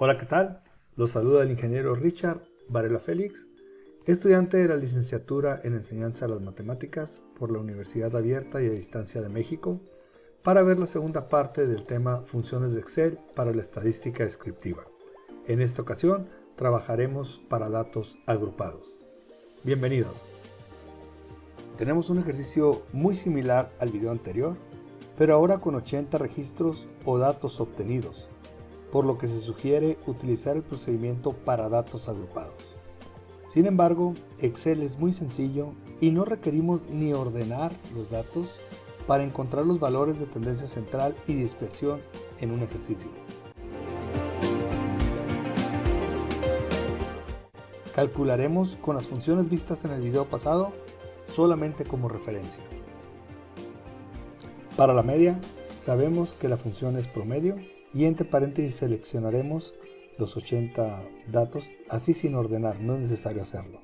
Hola, ¿qué tal? Los saluda el ingeniero Richard Varela Félix, estudiante de la licenciatura en Enseñanza de las Matemáticas por la Universidad Abierta y a Distancia de México, para ver la segunda parte del tema Funciones de Excel para la estadística descriptiva. En esta ocasión trabajaremos para datos agrupados. Bienvenidos. Tenemos un ejercicio muy similar al video anterior, pero ahora con 80 registros o datos obtenidos, por lo que se sugiere utilizar el procedimiento para datos agrupados. Sin embargo, Excel es muy sencillo y no requerimos ni ordenar los datos para encontrar los valores de tendencia central y dispersión en un ejercicio. Calcularemos con las funciones vistas en el video pasado solamente como referencia. Para la media, sabemos que la función es promedio y entre paréntesis seleccionaremos los 80 datos, así sin ordenar, no es necesario hacerlo.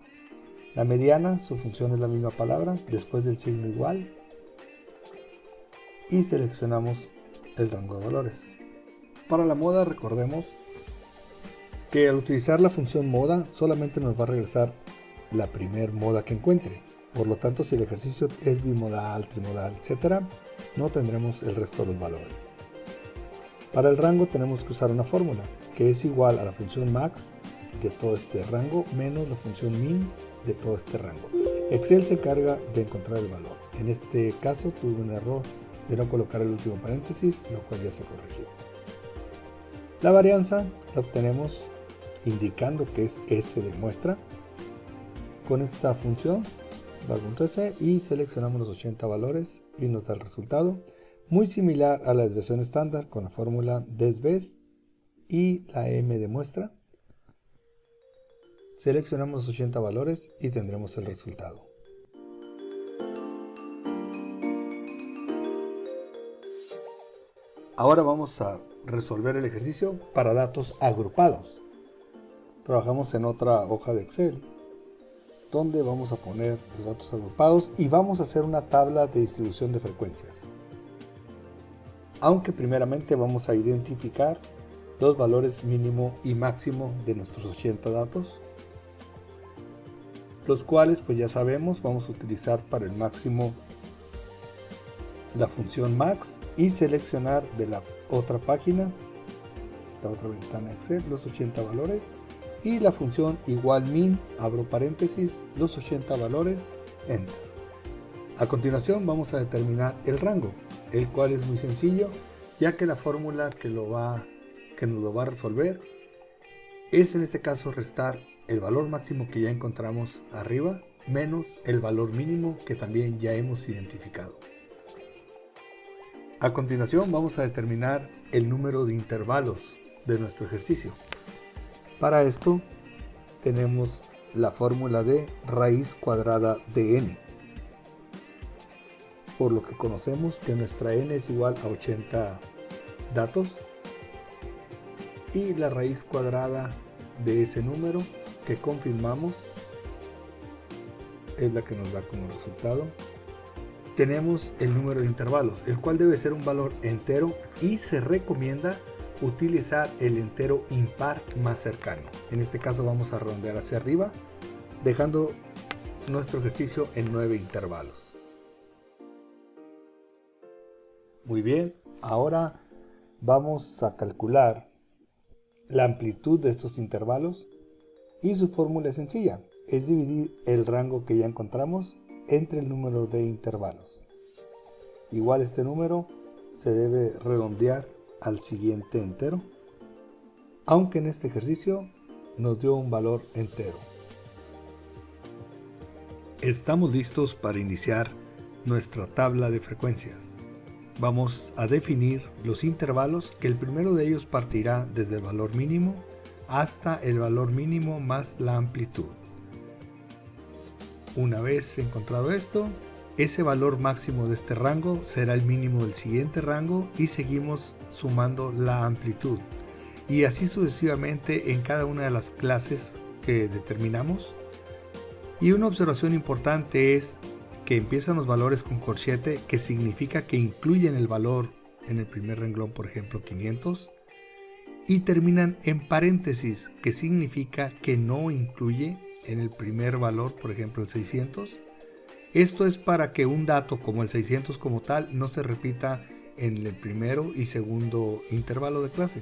La mediana, su función es la misma palabra, después del signo igual, y seleccionamos el rango de valores. Para la moda, recordemos que al utilizar la función moda solamente nos va a regresar la primer moda que encuentre. Por lo tanto, si el ejercicio es bimodal, trimodal, etc., no tendremos el resto de los valores. Para el rango tenemos que usar una fórmula que es igual a la función max de todo este rango menos la función min de todo este rango. Excel se encarga de encontrar el valor. En este caso tuve un error de no colocar el último paréntesis, lo cual ya se corrigió. La varianza la obtenemos indicando que es S de muestra con esta función val.s y seleccionamos los 80 valores y nos da el resultado. Muy similar a la desviación estándar con la fórmula desves y la m de muestra. Seleccionamos los 80 valores y tendremos el resultado. Ahora vamos a resolver el ejercicio para datos agrupados. Trabajamos en otra hoja de Excel donde vamos a poner los datos agrupados y vamos a hacer una tabla de distribución de frecuencias. Aunque primeramente vamos a identificar los valores mínimo y máximo de nuestros 80 datos, los cuales pues ya sabemos vamos a utilizar para el máximo la función max y seleccionar de la otra página, la otra ventana Excel, los 80 valores y la función igual min, abro paréntesis, los 80 valores, enter. A continuación vamos a determinar el rango, el cual es muy sencillo, ya que la fórmula que nos lo va a resolver es en este caso restar el valor máximo que ya encontramos arriba menos el valor mínimo que también ya hemos identificado. A continuación vamos a determinar el número de intervalos de nuestro ejercicio. Para esto tenemos la fórmula de raíz cuadrada de n, por lo que conocemos que nuestra n es igual a 80 datos y la raíz cuadrada de ese número que confirmamos es la que nos da como resultado. Tenemos el número de intervalos, el cual debe ser un valor entero y se recomienda utilizar el entero impar más cercano. En este caso vamos a redondear hacia arriba, dejando nuestro ejercicio en 9 intervalos. Muy bien, ahora vamos a calcular la amplitud de estos intervalos y su fórmula es sencilla, es dividir el rango que ya encontramos entre el número de intervalos. Igual este número se debe redondear al siguiente entero, aunque en este ejercicio nos dio un valor entero. Estamos listos para iniciar nuestra tabla de frecuencias. Vamos a definir los intervalos, que el primero de ellos partirá desde el valor mínimo hasta el valor mínimo más la amplitud. Una vez encontrado esto, ese valor máximo de este rango será el mínimo del siguiente rango y seguimos sumando la amplitud. Y así sucesivamente en cada una de las clases que determinamos. Y una observación importante es que empiezan los valores con corchete, que significa que incluyen el valor en el primer renglón, por ejemplo 500, y terminan en paréntesis, que significa que no incluye en el primer valor, por ejemplo el 600. Esto es para que un dato como el 600 como tal no se repita en el primero y segundo intervalo de clase.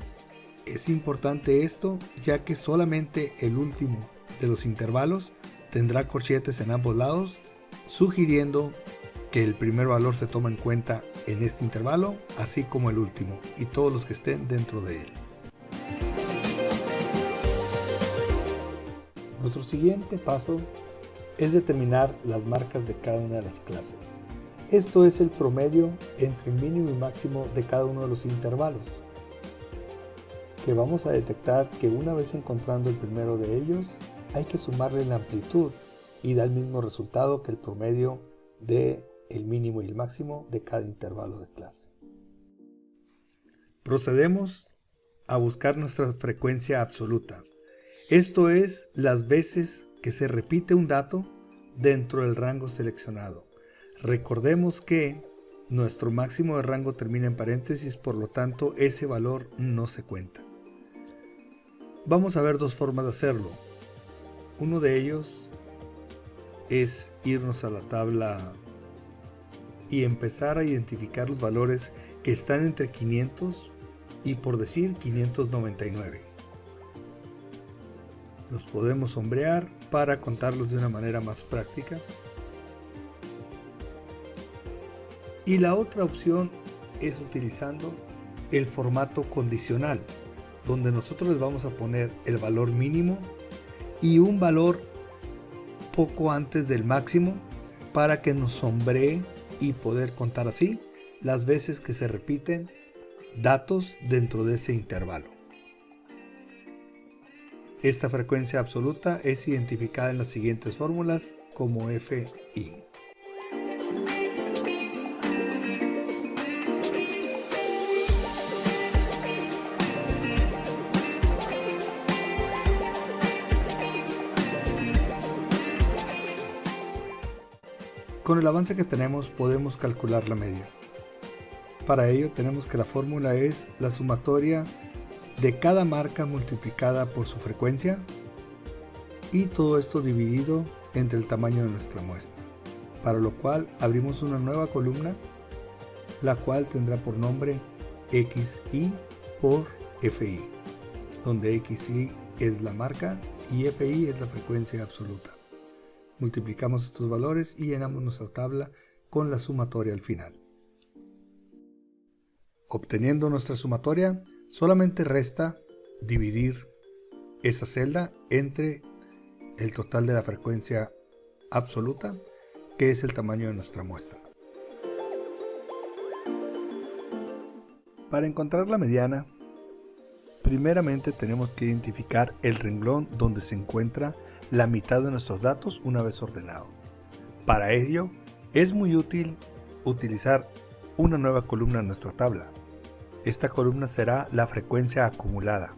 Es importante esto, ya que solamente el último de los intervalos tendrá corchetes en ambos lados, sugiriendo que el primer valor se toma en cuenta en este intervalo, así como el último y todos los que estén dentro de él. Nuestro siguiente paso es determinar las marcas de cada una de las clases. Esto es el promedio entre el mínimo y máximo de cada uno de los intervalos, que vamos a detectar que una vez encontrando el primero de ellos, hay que sumarle la amplitud y da el mismo resultado que el promedio de el mínimo y el máximo de cada intervalo de clase. Procedemos a buscar nuestra frecuencia absoluta. Esto es las veces que se repite un dato dentro del rango seleccionado. Recordemos que nuestro máximo de rango termina en paréntesis, por lo tanto ese valor no se cuenta. Vamos a ver dos formas de hacerlo. Uno de ellos es irnos a la tabla y empezar a identificar los valores que están entre 500 y, por decir, 599. Los podemos sombrear para contarlos de una manera más práctica. Y la otra opción es utilizando el formato condicional, donde nosotros les vamos a poner el valor mínimo y un valor poco antes del máximo para que nos sombree y poder contar así las veces que se repiten datos dentro de ese intervalo. Esta frecuencia absoluta es identificada en las siguientes fórmulas como FI. Con el avance que tenemos podemos calcular la media. Para ello tenemos que la fórmula es la sumatoria de cada marca multiplicada por su frecuencia y todo esto dividido entre el tamaño de nuestra muestra, para lo cual abrimos una nueva columna, la cual tendrá por nombre XI por FI, donde XI es la marca y FI es la frecuencia absoluta. Multiplicamos estos valores y llenamos nuestra tabla con la sumatoria al final. Obteniendo nuestra sumatoria, solamente resta dividir esa celda entre el total de la frecuencia absoluta, que es el tamaño de nuestra muestra. Para encontrar la mediana, primeramente tenemos que identificar el renglón donde se encuentra la mitad de nuestros datos una vez ordenado. Para ello, es muy útil utilizar una nueva columna en nuestra tabla. Esta columna será la frecuencia acumulada,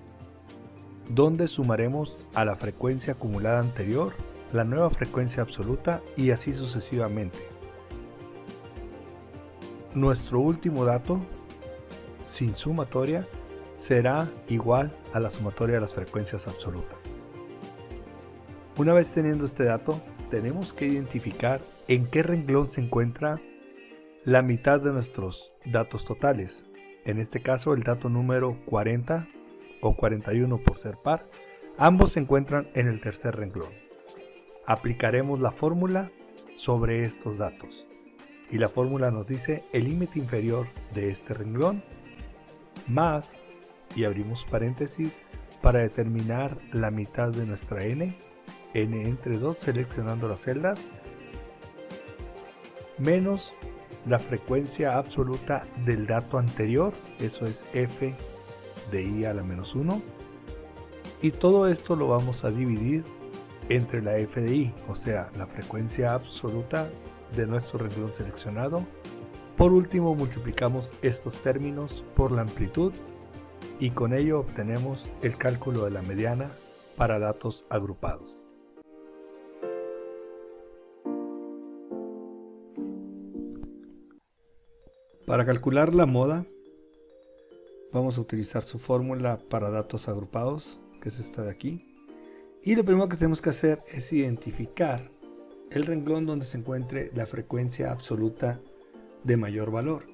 donde sumaremos a la frecuencia acumulada anterior la nueva frecuencia absoluta y así sucesivamente. Nuestro último dato, sin sumatoria, será igual a la sumatoria de las frecuencias absolutas. Una vez teniendo este dato, tenemos que identificar en qué renglón se encuentra la mitad de nuestros datos totales. En este caso el dato número 40 o 41 por ser par, ambos se encuentran en el tercer renglón. Aplicaremos la fórmula sobre estos datos y la fórmula nos dice el límite inferior de este renglón más, y abrimos paréntesis para determinar la mitad de nuestra n entre 2 seleccionando las celdas, menos la frecuencia absoluta del dato anterior, eso es f de i a la menos 1, y todo esto lo vamos a dividir entre la f de i, o sea, la frecuencia absoluta de nuestro renglón seleccionado. Por último, multiplicamos estos términos por la amplitud y con ello obtenemos el cálculo de la mediana para datos agrupados. Para calcular la moda, Vamos a utilizar su fórmula para datos agrupados, que es esta de aquí. Y lo primero que tenemos que hacer es identificar el renglón donde se encuentre la frecuencia absoluta de mayor valor.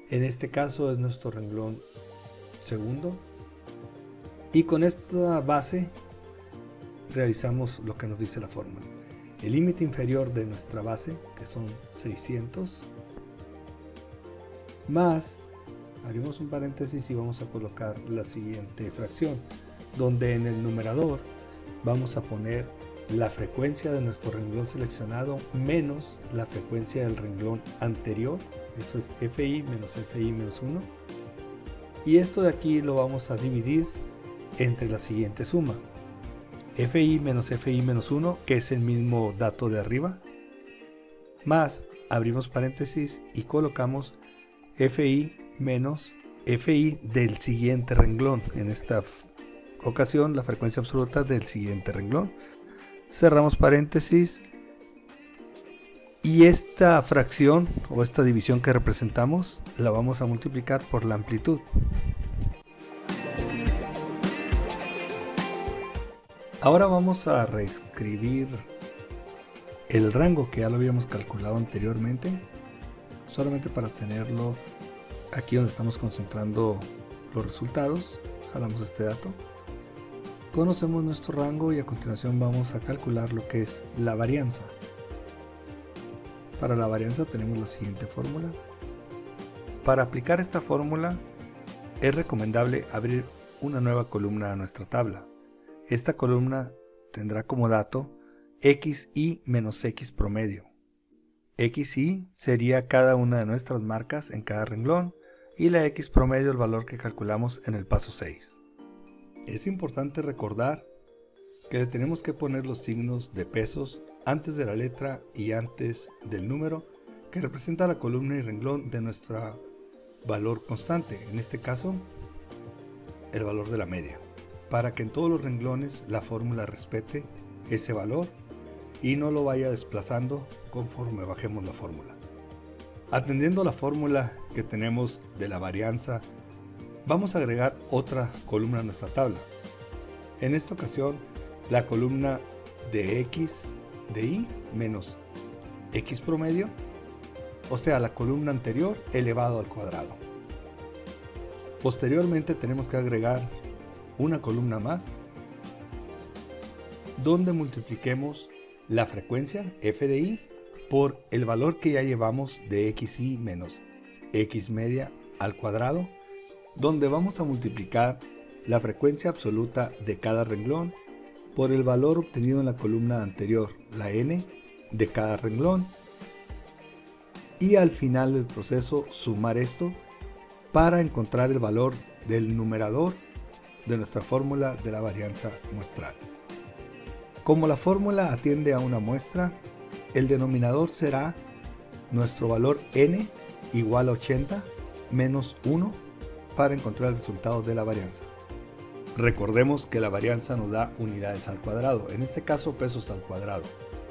En este caso es nuestro renglón segundo. Y con esta base realizamos lo que nos dice la fórmula. El límite inferior de nuestra base, que son 600, más, abrimos un paréntesis y vamos a colocar la siguiente fracción, donde en el numerador vamos a poner la frecuencia de nuestro renglón seleccionado menos la frecuencia del renglón anterior, eso es FI menos FI menos 1, y esto de aquí lo vamos a dividir entre la siguiente suma, FI menos FI menos 1, que es el mismo dato de arriba, más, abrimos paréntesis y colocamos FI menos FI del siguiente renglón, en esta ocasión la frecuencia absoluta del siguiente renglón. Cerramos paréntesis y esta fracción o esta división que representamos la vamos a multiplicar por la amplitud. Ahora vamos a reescribir el rango que ya lo habíamos calculado anteriormente, solamente para tenerlo aquí donde estamos concentrando los resultados. Jalamos este dato, conocemos nuestro rango y a continuación vamos a calcular lo que es la varianza. Para la varianza tenemos la siguiente fórmula. Para aplicar esta fórmula es recomendable abrir una nueva columna a nuestra tabla. Esta columna tendrá como dato XI menos X promedio. XI sería cada una de nuestras marcas en cada renglón y la X promedio el valor que calculamos en el paso 6. Es importante recordar que le tenemos que poner los signos de pesos antes de la letra y antes del número que representa la columna y renglón de nuestro valor constante, en este caso el valor de la media, para que en todos los renglones la fórmula respete ese valor y no lo vaya desplazando conforme bajemos la fórmula. Atendiendo a la fórmula que tenemos de la varianza, vamos a agregar otra columna a nuestra tabla. En esta ocasión, la columna de X de Y menos X promedio, o sea, la columna anterior elevado al cuadrado. Posteriormente tenemos que agregar una columna más, donde multipliquemos la frecuencia F de Y por el valor que ya llevamos de XY menos X media al cuadrado, donde vamos a multiplicar la frecuencia absoluta de cada renglón por el valor obtenido en la columna anterior, la N de cada renglón, y al final del proceso sumar esto para encontrar el valor del numerador de nuestra fórmula de la varianza muestral. Como la fórmula atiende a una muestra, el denominador será nuestro valor n igual a 80 menos 1 para encontrar el resultado de la varianza. Recordemos que la varianza nos da unidades al cuadrado, en este caso pesos al cuadrado,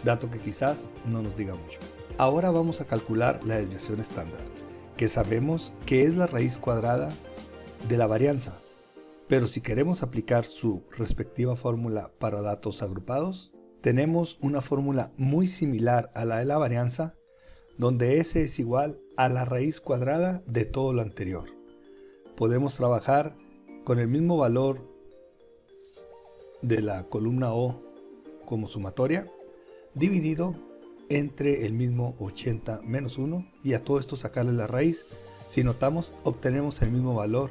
dato que quizás no nos diga mucho. Ahora vamos a calcular la desviación estándar, que sabemos que es la raíz cuadrada de la varianza, pero si queremos aplicar su respectiva fórmula para datos agrupados, tenemos una fórmula muy similar a la de la varianza, donde S es igual a la raíz cuadrada de todo lo anterior. Podemos trabajar con el mismo valor de la columna O como sumatoria, dividido entre el mismo 80 menos 1, y a todo esto sacarle la raíz. Si notamos, obtenemos el mismo valor.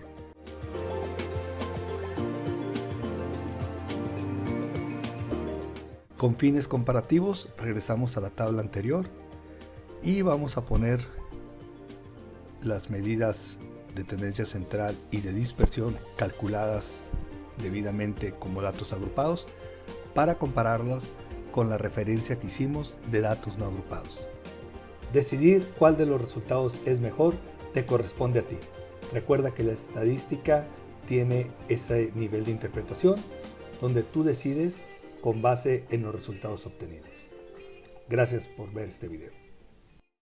Con fines comparativos, regresamos a la tabla anterior y vamos a poner las medidas de tendencia central y de dispersión calculadas debidamente como datos agrupados para compararlas con la referencia que hicimos de datos no agrupados. Decidir cuál de los resultados es mejor te corresponde a ti. Recuerda que la estadística tiene ese nivel de interpretación donde tú decides con base en los resultados obtenidos. Gracias por ver este video.